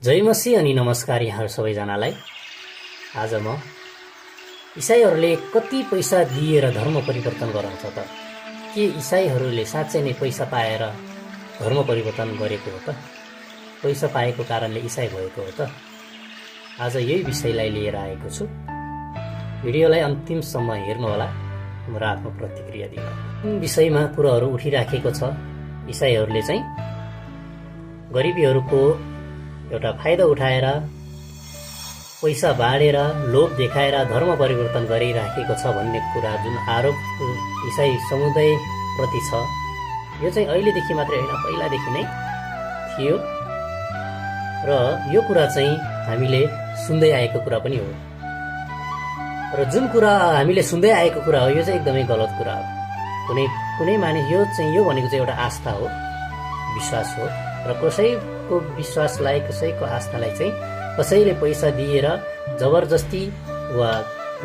जय मसीह अनि नमस्कार यहाँ सबैजनालाई। आज म इसाईहरूले कति पैसा दिएर धर्म परिवर्तन गराउँछ त? के इसाईहरूले साँच्चै नै पैसा पाएर धर्म परिवर्तन गरेको हो त? पैसा पाएको कारणले इसाई भएको हो त? आज यही विषयलाई लिएर आएको छु। भिडियोलाई अन्तिमसम्म हेर्नुहोला र आफ्नो प्रतिक्रिया दिनु। जुन विषयमा कुराहरू उठिराखेको छ, इसाईहरूले चाहिँ गरिबीहरूको एउटा फाइदा उठाएर पैसा बाँडेर लोभ देखाएर धर्म परिवर्तन गरिराखेको छ भन्ने कुरा जुन आरोप इसाई समुदायप्रति छ, यो चाहिँ अहिलेदेखि मात्रै होइन, पहिलादेखि नै थियो र यो कुरा चाहिँ हामीले सुन्दै आएको कुरा पनि हो। र जुन कुरा हामीले सुन्दै आएको कुरा हो, यो चाहिँ एकदमै गलत कुरा हो। कुनै मानिस यो भनेको चाहिँ एउटा आस्था हो, विश्वास हो र कसैको विश्वासलाई, कसैको आस्थालाई चाहिँ कसैले पैसा दिएर जबरजस्ती वा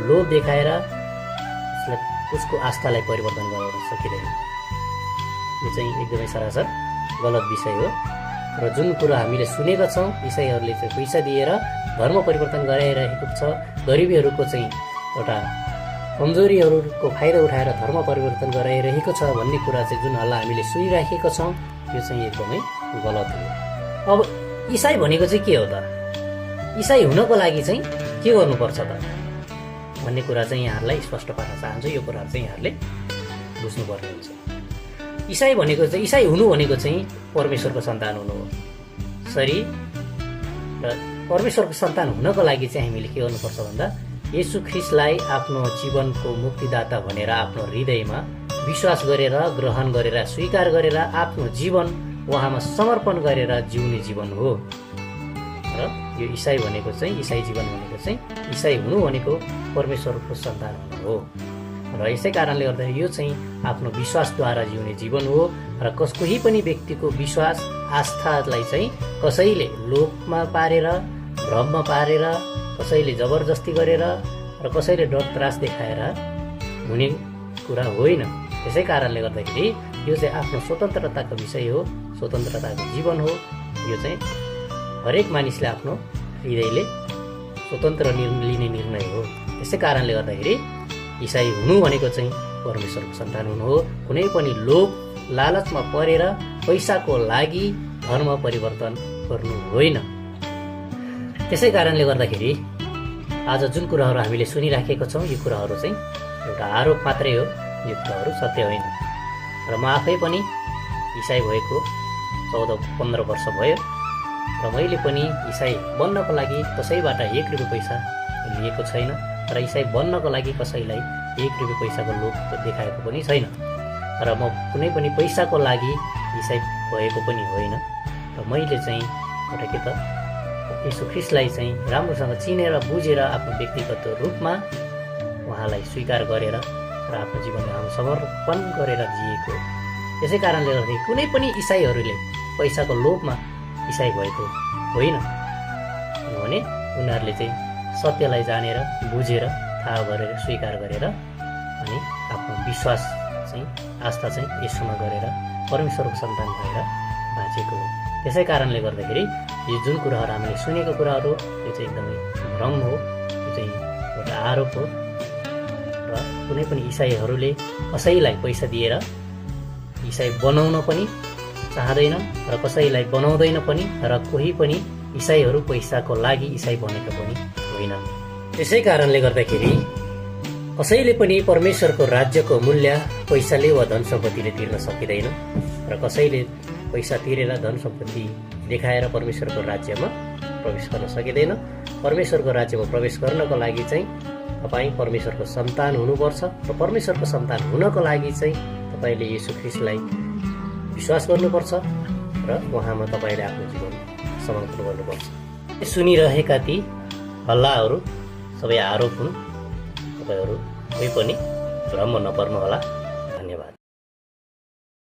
लोभ देखाएर उसको आस्थालाई परिवर्तन गर्न सकिँदैन। यो चाहिँ एकदमै सरासर गलत विषय हो। र जुन कुरा हामीले सुनेका छौँ, इसाईहरूले चाहिँ पैसा दिएर धर्म परिवर्तन गराइरहेको छ, गरिबीहरूको चाहिँ एउटा कमजोरीहरूको फाइदा उठाएर धर्म परिवर्तन गराइरहेको छ भन्ने कुरा चाहिँ जुन हल्ला हामीले सुनिराखेका छौँ, यो चाहिँ एकदमै गलत हो। अब इसाई भनेको चाहिँ के हो त? इसाई हुनको लागि चाहिँ के गर्नुपर्छ त भन्ने कुरा चाहिँ यहाँहरूलाई स्पष्ट पार्न चाहन्छु। यो कुराहरू चाहिँ यहाँहरूले बुझ्नुपर्ने हुन्छ। इसाई भनेको चाहिँ, इसाई हुनु भनेको चाहिँ परमेश्वरको सन्तान हुनु हो। सरी, र परमेश्वरको सन्तान हुनको लागि चाहिँ हामीले के गर्नुपर्छ भन्दा येशू ख्रीष्टलाई आफ्नो जीवनको मुक्तिदाता भनेर आफ्नो हृदयमा विश्वास गरेर, ग्रहण गरेर, स्वीकार गरेर आफ्नो जीवन उहाँमा समर्पण गरेर जिउने जीवन हो। र यो इसाई भनेको चाहिँ, इसाई जीवन भनेको चाहिँ, इसाई हुनु भनेको परमेश्वरको सन्तान हुनु हो। र यसै कारणले गर्दा यो चाहिँ आफ्नो विश्वासद्वारा जिउने जीवन हो। र कोही पनि व्यक्तिको विश्वास, आस्थालाई चाहिँ कसैले लोभमा पारेर, भ्रममा पारेर, कसैले जबरजस्ती गरेर र कसैले डर त्रास देखाएर हुने कुरा होइन। त्यसै कारणले गर्दाखेरि यो चाहिँ आफ्नो स्वतन्त्रताको विषय हो, स्वतन्त्रताको जीवन हो। यो चाहिँ हरेक मानिसले आफ्नो हृदयले स्वतन्त्र लिने निर्णय हो। त्यसै कारणले गर्दाखेरि इसाई हुनु भनेको चाहिँ परमेश्वरको सन्तान हुनु हो। कुनै पनि लोभ लालचमा परेर पैसाको लागि धर्म परिवर्तन गर्नु होइन। त्यसै कारणले गर्दाखेरि आज जुन कुराहरू हामीले सुनिराखेका छौँ, यो कुराहरू चाहिँ एउटा आरोप मात्रै हो, यो कुराहरू सत्य होइन। र म आफै पनि इसाई भएको 14-15 वर्ष भयो र मैले पनि इसाई बन्नको लागि कसैबाट 1 रुपियाँ पैसा लिएको छैन र इसाई बन्नको लागि कसैलाई 1 रुपियाँ पैसाको लोभ देखाएको पनि छैन। र म कुनै पनि पैसाको लागि इसाई भएको पनि होइन। र मैले चाहिँ एउटा के त येशू ख्रीष्टलाई चाहिँ राम्रोसँग चिनेर, बुझेर, आफ्नो व्यक्तिगत रूपमा उहाँलाई स्वीकार गरेर र आफ्नो जीवनमा समर्पण गरेर जिएको। त्यसै कारणले गर्दा कुनै पनि इसाईहरूले पैसाको लोभमा इसाई भएको होइन। किनभने उनीहरूले चाहिँ सत्यलाई जानेर, बुझेर, थाहा गरेर, स्वीकार गरेर अनि आफ्नो विश्वास चाहिँ, आस्था चाहिँ येशूमा गरेर परमेश्वरको सन्तान भएर बाँचेको हो। त्यसै कारणले गर्दाखेरि यो जुन कुराहरू हामीले सुनेको कुराहरू, यो चाहिँ एकदमै भ्रम हो, यो चाहिँ एउटा आरोप हो। र कुनै पनि इसाईहरूले कसैलाई पैसा दिएर इसाई बनाउन पनि चाहँदैन र कसैलाई बनाउँदैन पनि। र कोही पनि इसाईहरू पैसाको लागि इसाई बनेका पनि होइनन्। त्यसै कारणले गर्दाखेरि कसैले पनि परमेश्वरको राज्यको मूल्य पैसाले वा धन सम्पत्तिले तिर्न सकिँदैन। र कसैले पैसा तिरेर, धन सम्पत्ति देखाएर परमेश्वरको राज्यमा प्रवेश गर्न सकिँदैन। परमेश्वरको राज्यमा प्रवेश गर्नको लागि चाहिँ तपाईँ परमेश्वरको सन्तान हुनुपर्छ। र परमेश्वरको सन्तान हुनको लागि चाहिँ तपाईँले येशू ख्रीष्टलाई विश्वास गर्नुपर्छ र उहाँमा तपाईँले आफ्नो जीवन समर्पण गर्नुपर्छ। सुनिरहेका ती हल्लाहरू सबै आरोप हुन्। तपाईँहरू कोही पनि भ्रममा नपर्नु होला।